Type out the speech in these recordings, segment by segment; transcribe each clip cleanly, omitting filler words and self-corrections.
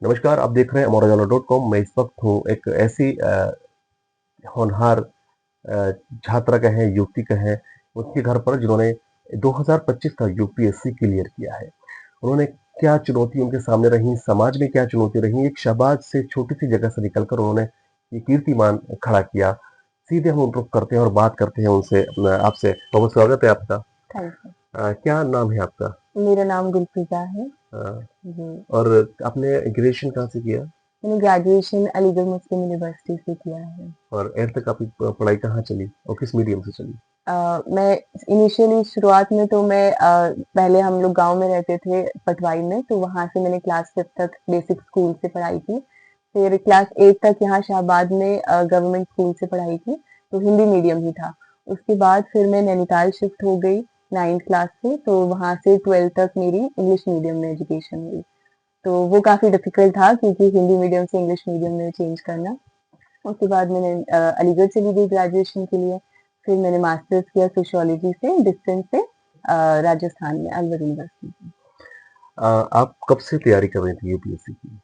नमस्कार, आप देख रहे हैं अमर उजाला.com। मैं इस वक्त हूँ एक ऐसी होनहार छात्रा कहें, युवती कहें, उसके घर पर जिन्होंने 2025 का यूपीएससी क्लियर किया है। उन्होंने क्या चुनौती उनके सामने रही, समाज में क्या चुनौती रही, एक शहबाज से छोटी-सी जगह से निकलकर उन्होंने ये कीर्तिमान खड़ा किया। सीधे हम रुख करते हैं और बात करते हैं उनसे आपसे। बहुत स्वागत है आपका। Thank you. क्या नाम है आपका? मेरा नाम गुलफिज़ा है। अ, जी। और आपने ग्रेजुएशन कहाँ से किया? मैंने ग्रेजुएशन अलीगढ़ मुस्लिम यूनिवर्सिटी से किया है। और 8th तक आपकी पढ़ाई कहाँ चली और किस मीडियम से चली? मैं इनिशियली शुरुआत में तो मैं पहले हम लोग गाँव में रहते थे पटवाई में, तो वहाँ से मैंने क्लास 5 तक बेसिक स्कूल से पढ़ाई की। फिर क्लास 8 तक यहाँ शाहबाद में गवर्नमेंट स्कूल से पढ़ाई की, तो हिंदी मीडियम ही था। उसके बाद फिर मैं नैनीताल शिफ्ट हो गई 9th क्लास से, तो वहाँ से 12th तक मेरी इंग्लिश मीडियम में एजुकेशन हुई। तो वो काफ़ी डिफ़िकल्ट था क्योंकि हिंदी मीडियम से इंग्लिश मीडियम में चेंज करना। उसके बाद मैंने अलीगढ़ चली गई ग्रेजुएशन के लिए। फिर मैंने मास्टर्स किया सोशियोलॉजी से डिस्टेंस से राजस्थान में अलवर यूनिवर्सिटी से। आप कब से तैयारी कर रही थी यूपीएससी की?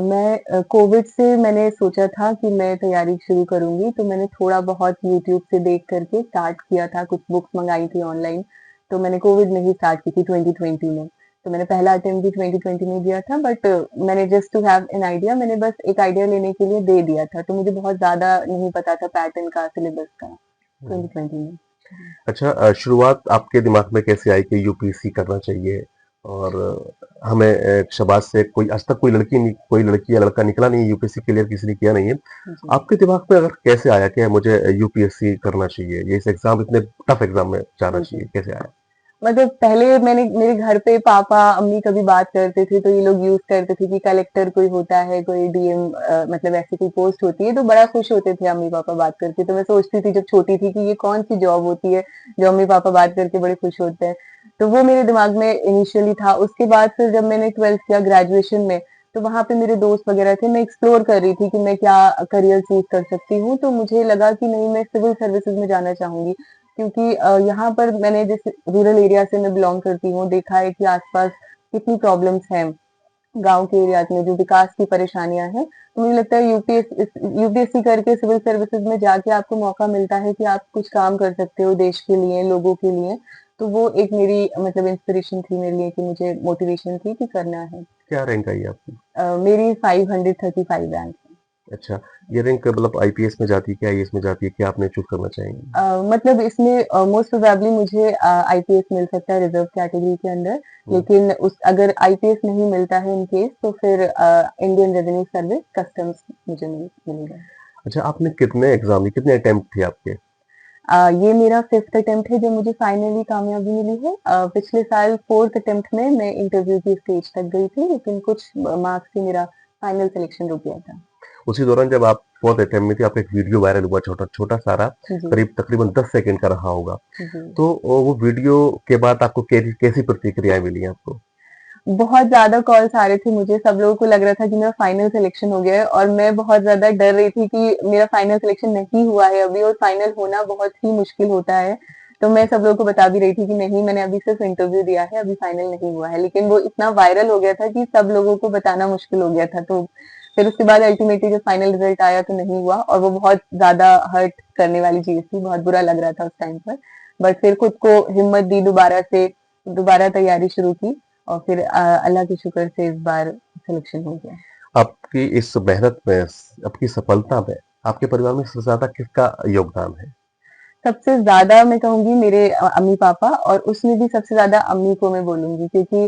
मैं कोविड से मैंने सोचा था कि मैं तैयारी शुरू करूँगी, तो मैंने थोड़ा बहुत यूट्यूब से देख कर के स्टार्ट किया था, कुछ बुक्स मँगाई थी ऑनलाइन, तो मैंने कोविड में ही स्टार्ट की थी 2020 में। तो मैंने पहला अटेम्प्ट भी 2020 में दिया था बट मैंने just to have an idea मैंने बस एक आइडिया लेने के लिए दे दिया था, तो मुझे बहुत ज़्यादा नहीं पता था पैटर्न का, सिलेबस का हुँ। 2020 में। अच्छा, शुरुआत आपके दिमाग में कैसे आई कि यूपीएससी करना चाहिए और हमें शहबाज से कोई आज तक कोई लड़की या लड़का निकला नहीं है, यूपीएससी क्लियर किसी ने किया नहीं है। जी। आपके दिमाग में अगर कैसे आया कि मुझे यूपीएससी करना चाहिए, ये इस एग्ज़ाम इतने टफ एग्ज़ाम में जाना जी। चाहिए, कैसे आया? मतलब पहले मैंने मेरे घर पे पापा अम्मी कभी बात करते थे तो ये लोग यूज करते थे कि कलेक्टर कोई होता है कोई डीएम मतलब ऐसी कोई पोस्ट होती है तो बड़ा खुश होते थे अम्मी पापा बात करके। तो मैं सोचती थी जब छोटी थी कि ये कौन सी जॉब होती है जो अम्मी पापा बात करके बड़े खुश होते हैं। तो वो मेरे दिमाग में इनिशियली था। उसके बाद फिर जब मैंने 12th किया ग्रेजुएशन में तो वहां पे मेरे दोस्त वगैरह थे, मैं एक्सप्लोर कर रही थी कि मैं क्या करियर चूज कर सकती हूँ। तो मुझे लगा कि नहीं, मैं सिविल सर्विसेज में जाना चाहूंगी क्योंकि यहाँ पर मैंने जिस रूरल एरिया से मैं बिलोंग करती हूँ देखा है कि आसपास कितनी प्रॉब्लम्स हैं गांव के एरिया में, जो विकास की परेशानियां हैं। तो मुझे लगता है यूपीएससी करके सिविल सर्विसेज में जाके आपको मौका मिलता है कि आप कुछ काम कर सकते हो देश के लिए, लोगों के लिए। तो वो एक मेरी मतलब इंस्पिरेशन थी मेरे लिए कि मुझे मोटिवेशन थी कि करना है। क्या रैंक आई आपकी? मेरी 535 रैंक। अच्छा, ये रैंक मतलब आईपीएस में जाती है क्या, आईएएस में जाती है, क्या आपने चूज़ करना चाहेंगी? मतलब इसमें मोस्ट प्रोबेबली मुझे आईपीएस मिल सकता है रिजर्व कैटेगरी के अंदर। हुँ। लेकिन उस अगर आईपीएस नहीं मिलता है इन केस तो फिर इंडियन रेवेन्यू सर्विस कस्टम्स मुझे मिलेगा। अच्छा, आपने कितने एग्ज़ाम दिए, कितने अटेम्प्ट थे आपके? ये मेरा 5th अटेम्प्ट है जो मुझे फाइनली कामयाबी मिली है। पिछले साल 4th अटेम्प्ट में मैं इंटरव्यू की स्टेज तक गई थी, लेकिन कुछ मार्क्स से मेरा फाइनल सिलेक्शन रुक गया था। उसी दौरान जब आप 4th अटेम्प्ट में थे, आपका एक वीडियो वायरल हुआ छोटा सारा, जी। करीब तकरीबन 10 सेकंड का रहा होगा। जी। तो वो वीडियो के बाद आपको कैसी प्रतिक्रियाएँ मिली आपको? बहुत ज़्यादा कॉल्स आ रहे थे मुझे, सब लोगों को लग रहा था कि मेरा फाइनल सिलेक्शन हो गया है और मैं बहुत ज़्यादा डर रही थी कि मेरा फाइनल सिलेक्शन नहीं हुआ है अभी, और फाइनल होना बहुत ही मुश्किल होता है। तो मैं सब लोगों को बता भी रही थी कि नहीं, मैंने अभी सिर्फ इंटरव्यू दिया है, अभी फाइनल नहीं हुआ है। लेकिन वो इतना वायरल हो गया था कि सब लोगों को बताना मुश्किल हो गया था। तो फिर उसके बाद अल्टीमेटली जब फाइनल रिजल्ट आया तो नहीं हुआ, और वो बहुत ज़्यादा हर्ट करने वाली चीज़ थी, बहुत बुरा लग रहा था उस टाइम पर। बट फिर खुद को हिम्मत दी, दोबारा तैयारी शुरू की, और फिर अल्लाह के शुक्र से इस बार सिलेक्शन हो गया। आपकी इस मेहनत में, आपकी सफलता में, आपके परिवार में सबसे ज़्यादा किसका योगदान है? सबसे ज़्यादा मैं कहूँगी मेरे अम्मी-पापा, और उसमें भी सबसे ज़्यादा अम्मी को मैं बोलूँगी क्योंकि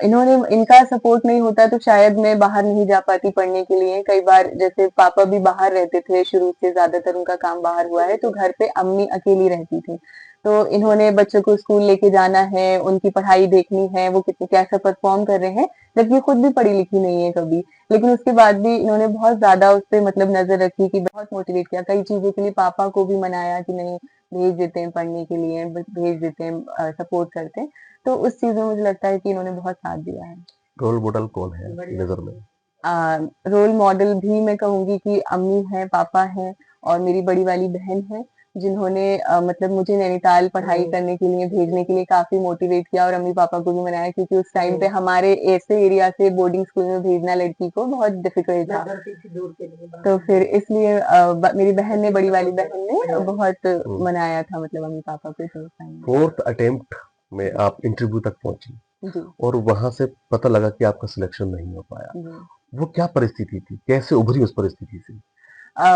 इन्होंने इनका सपोर्ट नहीं होता तो शायद मैं बाहर नहीं जा पाती पढ़ने के लिए। कई बार जैसे पापा भी बाहर रहते थे, शुरू से ज़्यादातर उनका काम बाहर हुआ है, तो घर पे अम्मी अकेली रहती थी। तो इन्होंने बच्चों को स्कूल लेके जाना है, उनकी पढ़ाई देखनी है, वो कितने कैसा परफ़ॉर्म कर रहे हैं, जबकि खुद भी पढ़ी-लिखी नहीं है कभी। लेकिन उसके बाद भी इन्होंने बहुत ज़्यादा उस पे मतलब नज़र रखी, कि बहुत मोटिवेट किया। कई चीज़ों के लिए पापा को भी मनाया कि नहीं, भेज देते हैं पढ़ने के लिए, भेज देते हैं, सपोर्ट करते हैं। तो उस चीज़ में मुझे लगता है कि इन्होंने बहुत साथ दिया है। रोल मॉडल कौन है आपकी नज़र में? रोल मॉडल भी मैं कहूँगी कि अम्मी हैं, पापा हैं और मेरी बड़ी वाली बहन है। जिन्होंने मतलब मुझे नैनीताल पढ़ाई करने के लिए भेजने के लिए काफ़ी मोटिवेट किया और अम्मी-पापा को भी मनाया, क्योंकि उस टाइम पे हमारे ऐसे एरिया से बोर्डिंग स्कूल में भेजना लड़की को बहुत डिफिकल्ट था। तो फिर इसलिए मेरी बहन ने, बड़ी वाली बहन ने बहुत मनाया था, मतलब अम्मी-पापा को इस टाइम। फोर्थ अटेम्प्ट में आप इंटरव्यू तक पहुंची जी। और वहां से पता लगा कि आपका सिलेक्शन नहीं हो पाया, जी। वो क्या परिस्थिति थी, कैसे उभरी उस परिस्थिति से?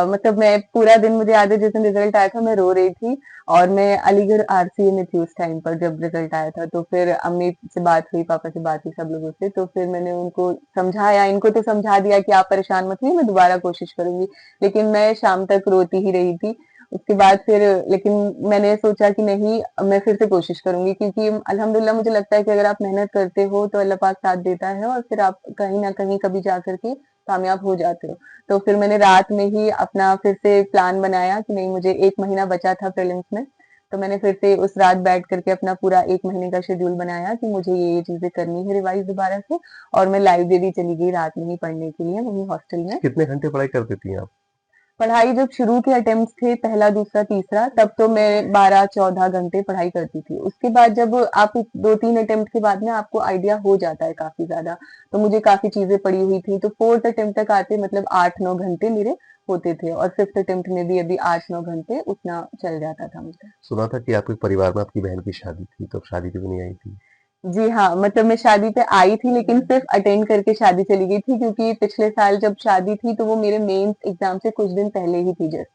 मतलब मैं पूरा दिन, मुझे याद है जिस दिन रिजल्ट आया था मैं रो रही थी, और मैं अलीगढ़ आरसीए में थी उस टाइम पर जब रिजल्ट आया था। तो फिर अम्मी से बात हुई, पापा से बात हुई, सब लोगों से। तो फिर मैंने उनको समझाया, इनको तो समझा दिया कि आप परेशान मत होइए, मैं दोबारा कोशिश करूंगी। लेकिन मैं शाम तक रोती ही रही थी। उसके बाद फिर, लेकिन मैंने सोचा कि नहीं, अब मैं फिर से कोशिश करूंगी, क्योंकि अल्हम्दुलिल्लाह मुझे लगता है कि अगर आप मेहनत करते हो तो अल्लाह पाक साथ देता है, और फिर आप कहीं ना कहीं कभी जा करके कामयाब हो जाते हो। तो फिर मैंने रात में ही अपना फिर से प्लान बनाया कि नहीं, मुझे 1 महीना बचा था प्रीलिम्स में, तो मैंने फिर से उस रात बैठ करके अपना पूरा 1 महीने का शेड्यूल बनाया कि मुझे ये चीज़ें करनी है रिवाइज़ दोबारा से, और मैं लाइब्रेरी चली गई रात में ही पढ़ने के लिए, वहीं हॉस्टल में। कितने घंटे पढ़ाई करती थी आप? पढ़ाई जब शुरू के अटेम्प्ट्स थे, पहला, दूसरा, तीसरा, तब तो मैं 12-14 घंटे पढ़ाई करती थी। उसके बाद जब आप 2-3 अटेम्प्ट के बाद में आपको आइडिया हो जाता है काफ़ी ज़्यादा, तो मुझे काफ़ी चीज़ें पड़ी हुई थी, तो 4th अटेम्प्ट तक आते मतलब 8-9 घंटे मेरे होते थे, और 5th अटेम्प्ट में भी अभी 8-9 घंटे उतना चल जाता था मुझे। सुना था कि आपके परिवार में आपकी बहन की शादी थी, तो शादी पे भी नहीं आई थी। जी हाँ, मतलब मैं शादी पे आई थी, लेकिन सिर्फ़ अटेंड करके शादी चली गई थी, क्योंकि पिछले साल जब शादी थी तो वो मेरे मेंस एग्ज़ाम से कुछ दिन पहले ही थी जस्ट।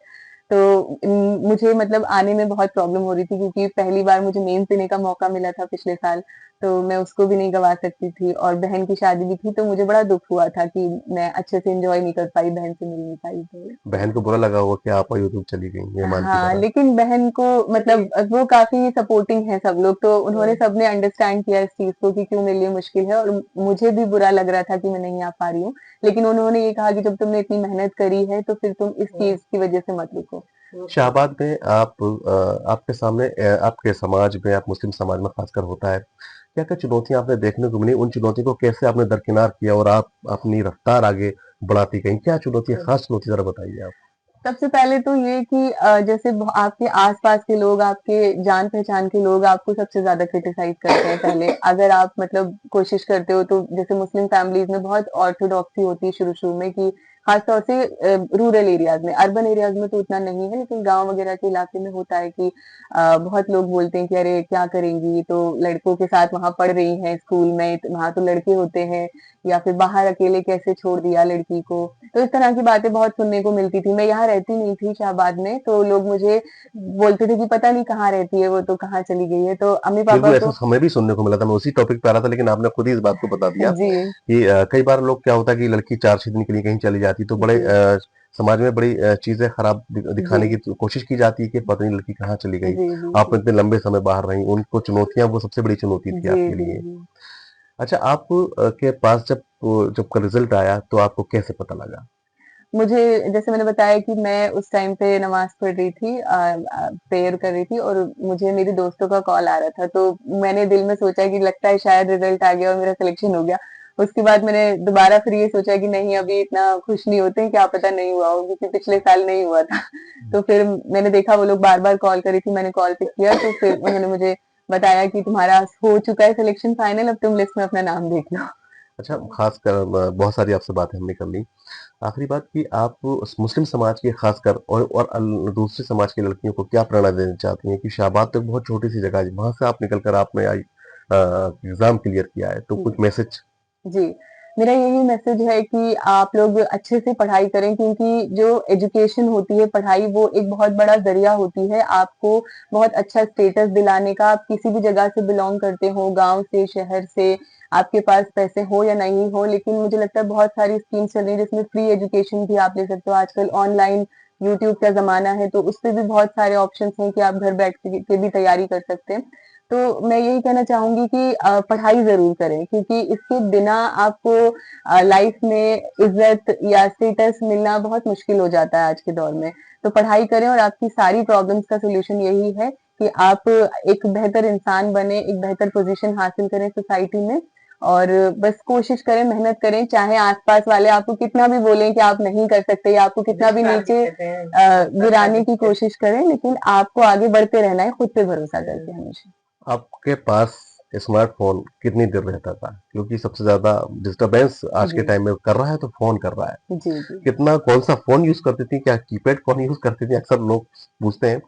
तो मुझे मतलब आने में बहुत प्रॉब्लम हो रही थी, क्योंकि पहली बार मुझे मेंस देने का मौका मिला था पिछले साल, तो मैं उसको भी नहीं गँवा सकती थी, और बहन की शादी भी थी, तो मुझे बड़ा दुःख हुआ था कि मैं अच्छे से एन्जॉय नहीं कर पाई, बहन से मिल नहीं पाई तो। बहन को बुरा लगा होगा कि आप आई हो तो चली गई मेहमान की हाँ, तरह। लेकिन बहन को मतलब वो काफ़ी सपोर्टिंग है सब लोग, तो उन्होंने सबने अंडरस्टैंड किया इस चीज़ को कि क्यों मेरे लिए मुश्किल है, और मुझे भी बुरा लग रहा था कि मैं नहीं आ पा रही हूँ। लेकिन उन्होंने ये कहा कि जब तुमने इतनी मेहनत करी है, तो फिर तुम इस चीज़ की वज़ह से मत रुको। शाहबाद में आपके सामने आपके समाज में, आप मुस्लिम समाज में खासकर होता है, क्या-क्या चुनौतियाँ आपने देखने को मिली? उन चुनौतियों को कैसे आपने दरकिनार किया और आप अपनी रफ्तार आगे बढ़ाती गईं? क्या चुनौतियाँ, खास चुनौती ज़रा बताइए आप? सबसे पहले तो ये कि जैसे आपके आस-पास के लोग, आपके जान-पहचान के लोग आपको सबसे ज़्यादा क्रिटिसाइज़ करते हैं पहले। अगर आप मतलब कोशिश करते हो, तो जैसे मुस्लिम फैमिलीज़ में बहुत ऑर्थोडॉक्सी होती है शुरू-शुरू में, कि ख़ास तौर से रूरल एरियाज़ में, अर्बन एरियाज़ में तो उतना नहीं है, लेकिन गाँव वगैरह के इलाके में होता है कि बहुत लोग बोलते हैं कि अरे क्या करेंगी, ये तो लड़कों के साथ वहाँ पढ़ रही हैं स्कूल में, वहाँ तो लड़के होते हैं, या फिर बाहर अकेले कैसे छोड़ दिया लड़की को। तो इस तरह की बातें बहुत सुनने को मिलती थी। मैं यहाँ रहती नहीं थी शाहबाद में, तो लोग मुझे बोलते थे कि पता नहीं कहाँ रहती है वो, तो कहाँ चली गई है। तो अम्मी-पापा बिल्कुल, ऐसा को हमें भी सुनने को मिला था, मैं उसी टॉपिक पे आ रहा था, लेकिन आपने खुद ही इस बात को बता दिया जी, कि कई बार लोग क्या होता है कि लड़की 4-6 दिन के लिए कहीं चली जाती है, तो बड़े जी, समाज में बड़ी चीज़ें खराब जी, दिखाने की कोशिश की जाती है कि पता नहीं लड़की कहाँ चली गई, जी, जी, आप जी। इतने लंबे समय बाहर रहीं, उनको चुनौतियाँ, वो सबसे बड़ी चुनौती थी जी, आपके जी, लिए। जी। अच्छा, आप के पास जब का रिज़ल्ट आया, तो आपको कैसे पता लगा? मुझे, जैसे मैंने बताया कि मैं उस टाइम पे नमाज़ पढ़ रही थी, प्रेयर कर रही थी, और मुझे मेरी दोस्तों का कॉल आ रहा था, तो मैंने दिल में सोचा कि लगता है शायद रिज़ल्ट आ गया और मेरा सिलेक्शन हो गया। उसके बाद मैंने दोबारा फिर ये सोचा कि नहीं, अभी इतना खुश नहीं होते हैं, क्या पता नहीं हुआ हो, क्योंकि पिछले साल नहीं हुआ था। तो फिर मैंने देखा वो लोग बार-बार कॉल कर रही थी, मैंने कॉल पिक किया, तो फिर उन्होंने मुझे बताया कि तुम्हारा हो चुका है सिलेक्शन फाइनल, अब तुम लिस्ट में अपना नाम देख लो। अच्छा, खासकर बहुत सारी आपसे बातें हमने कर ली। आखिरी बात कि आप उस मुस्लिम समाज की खासकर और दूसरे समाज की लड़कियों को क्या प्रेरणा देना चाहती हैं कि शाहबाद तो एक बहुत छोटी-सी जगह है, वहाँ से आप निकल कर आपने एग्ज़ाम क्लियर किया है, तो जी। कुछ मैसेज? जी, मेरा यही मैसेज है कि आप लोग अच्छे से पढ़ाई करें, क्योंकि जो एजुकेशन होती है, पढ़ाई, वो एक बहुत बड़ा ज़रिया होती है आपको बहुत अच्छा स्टेटस दिलाने का। आप किसी भी जगह से बिलॉन्ग करते हो, गाँव से, शहर से, आपके पास पैसे हो या नहीं हो, लेकिन मुझे लगता है बहुत सारी स्कीम्स चल रही हैं जिसमें फ्री एजुकेशन भी आप ले सकते हो। आजकल ऑनलाइन यूट्यूब का ज़माना है, तो उसपे भी बहुत सारे ऑप्शंस हैं कि आप घर बैठ के भी तैयारी कर सकते हैं। तो मैं यही कहना चाहूँगी कि पढ़ाई ज़रूर करें, क्योंकि इसके बिना आपको लाइफ में इज़्ज़त या स्टेटस मिलना बहुत मुश्किल हो जाता है आज के दौर में। तो पढ़ाई करें, और आपकी सारी प्रॉब्लम्स का सॉल्यूशन यही है कि आप एक बेहतर इंसान बनें, एक बेहतर पोज़ीशन हासिल करें सोसाइटी में, और बस कोशिश करें, मेहनत करें, चाहे आसपास वाले आपको कितना भी बोलें कि आप नहीं कर सकते या आपको कितना भी नीचे गिराने की कोशिश करें, लेकिन आपको आगे बढ़ते रहना है, खुद पे भरोसा करके हमेशा। आपके पास स्मार्टफ़ोन कितनी देर रहता था? क्योंकि सबसे ज़्यादा डिस्टर्बेंस आज के जी, टाइम में कर रहा है तो फ़ोन कर रहा है। जी, जी। कितना कौन-सा फ़ोन यूज़ करती थी? क्या कीपैड फ़ोन यूज़ करती थी? अक्सर लोग पूछते हैं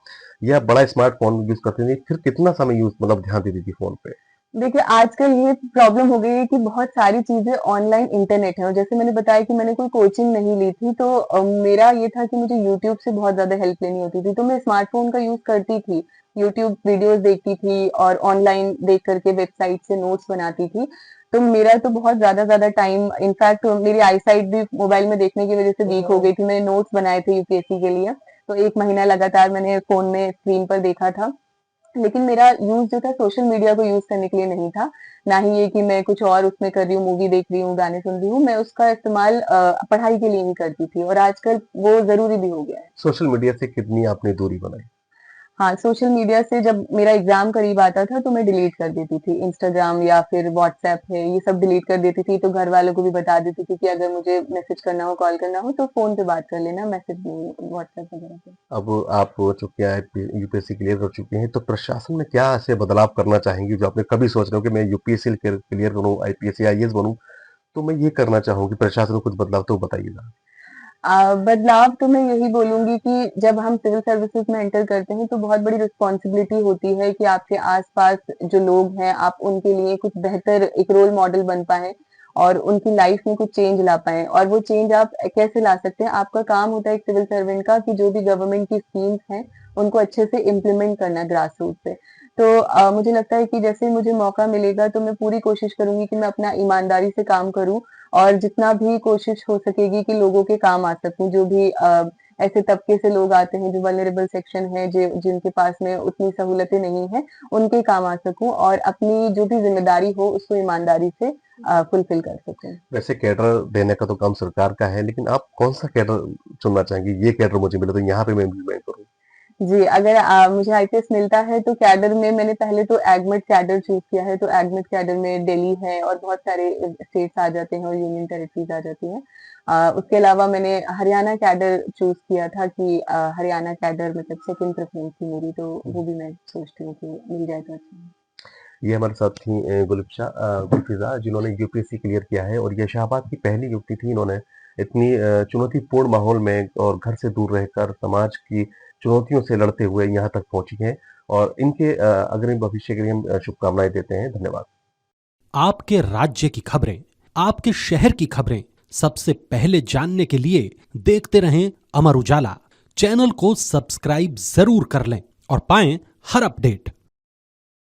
या बड़ा स्मार्टफ़ोन यूज़ करती थी? फिर कितना समय यूज़ मतलब ध्यान देती थी फ़ोन पे? देखिए, आजकल ये प्रॉब्लम हो गई है कि बहुत सारी चीज़ें ऑनलाइन इंटरनेट है और जैसे मैंने बताया कि मैंने कोई कोचिंग नहीं ली थी, तो मेरा ये था कि मुझे यूट्यूब से बहुत ज़्यादा हेल्प लेनी होती थी, तो मैं स्मार्टफ़ोन का यूज़ करती थी। यूट्यूब वीडियोज़ देखती थी और ऑनलाइन देख कर के वेबसाइट से नोट्स बनाती थी। तो मेरा तो बहुत ज़्यादा टाइम इनफैक्ट मेरी आईसाइट भी मोबाइल में देखने की वज़ह से वीक हो गई थी। मैंने नोट्स बनाए थे यूपीएससी के लिए, तो 1 महीना लगातार मैंने फ़ोन में स्क्रीन पर देखा था। लेकिन मेरा यूज़ जो था सोशल मीडिया को यूज़ करने के लिए नहीं था, ना ही ये कि मैं कुछ और उसमें कर रही हूँ, मूवी देख रही हूँ, गाने सुन रही हूँ, मैं उसका इस्तेमाल पढ़ाई के लिए ही करती थी और आजकल वो ज़रूरी भी हो गया है। सोशल मीडिया से कितनी आपने दूरी बनाई? हाँ, सोशल मीडिया से जब मेरा एग्ज़ाम करीब आता था तो मैं डिलीट कर देती थी, इंस्टाग्राम या फिर व्हाट्सएप है, ये सब डिलीट कर देती थी, तो घर वालों को भी बता देती थी कि अगर मुझे मैसेज करना हो, कॉल करना हो तो फ़ोन पे बात कर लेना, मैसेज नहीं व्हाट्सएप वगैरह पे। अब आप चूँकि यूपीएससी क्लियर कर चुकी हैं, तो प्रशासन में क्या ऐसे बदलाव करना चाहेंगी जो आपने कभी सोच रहे हो कि मैं यूपीएससी क्लियर करूँ, आईपीएस या आईएएस बनूँ, तो मैं ये करना चाहूँगी प्रशासन में कुछ बदलाव तो बताइएगा? बदलाव तो मैं यही बोलूँगी कि जब हम सिविल सर्विसेज़ में एंटर करते हैं, तो बहुत बड़ी रिस्पॉन्सिबिलिटी होती है कि आपके आस-पास जो लोग हैं, आप उनके लिए कुछ बेहतर एक रोल मॉडल बन पाएँ और उनकी लाइफ़ में कुछ चेंज ला पाएँ और वो चेंज आप कैसे ला सकते हैं? आपका काम होता है एक सिविल सर्वेंट का कि जो भी गवर्नमेंट की स्कीम्स हैं, उनको अच्छे से इम्प्लीमेंट करना ग्रास रूट पे। तो मुझे लगता है कि जैसे ही मुझे मौका मिलेगा, तो मैं पूरी कोशिश करूँगी कि मैं अपना ईमानदारी से काम करूँ और जितना भी कोशिश हो सकेगी कि लोगों के काम आ सकूँ, जो भी ऐसे तबके से लोग आते हैं, जो वल्नरेबल सेक्शन है, जिनके पास में उतनी सहूलतें नहीं हैं, उनके काम आ सकूँ और अपनी जो भी ज़िम्मेदारी हो, उसको ईमानदारी से फुलफ़िल कर सकूँ। वैसे कैडर देने का तो काम सरकार का है, लेकिन आप कौन-सा कैडर चुनना चाहेंगी? ये कैडर मुझे मिले तो यहाँ पे मैं इम्प्लीमेंट करूँ। जी, अगर मुझे आईपीएस मिलता है तो कैडर में मैंने पहले तो एडमिट कैडर चूज़ किया है, तो एडमिट कैडर में दिल्ली है और बहुत सारे स्टेट्स आ जाते हैं और यूनियन टेरिटरीज़ आ जाती हैं। उसके अलावा मैंने हरियाणा कैडर चूज़ किया था कि हरियाणा कैडर मतलब सेकंड प्रेफ़रेंस थी मेरी, तो वो भी मैं सोचती हूँ कि मिल जाए तो अच्छा है। ये हमारे साथ थी गुलफ़िज़ा जिन्होंने यूपीएससी क्लियर किया है और ये शाहबाद की पहली युवती थी इन्होंने इतनी चुनौतीपूर्ण माहौल में और घर से दूर रहकर समाज की चुनौतियों से लड़ते हुए यहाँ तक पहुँची हैं और इनके अग्रिम भविष्य के लिए हम शुभकामनाएँ देते हैं। धन्यवाद। आपके राज्य की खबरें, आपके शहर की खबरें सबसे पहले जानने के लिए देखते रहें अमर उजाला। चैनल को सब्सक्राइब जरूर कर लें और पाएं हर अपडेट।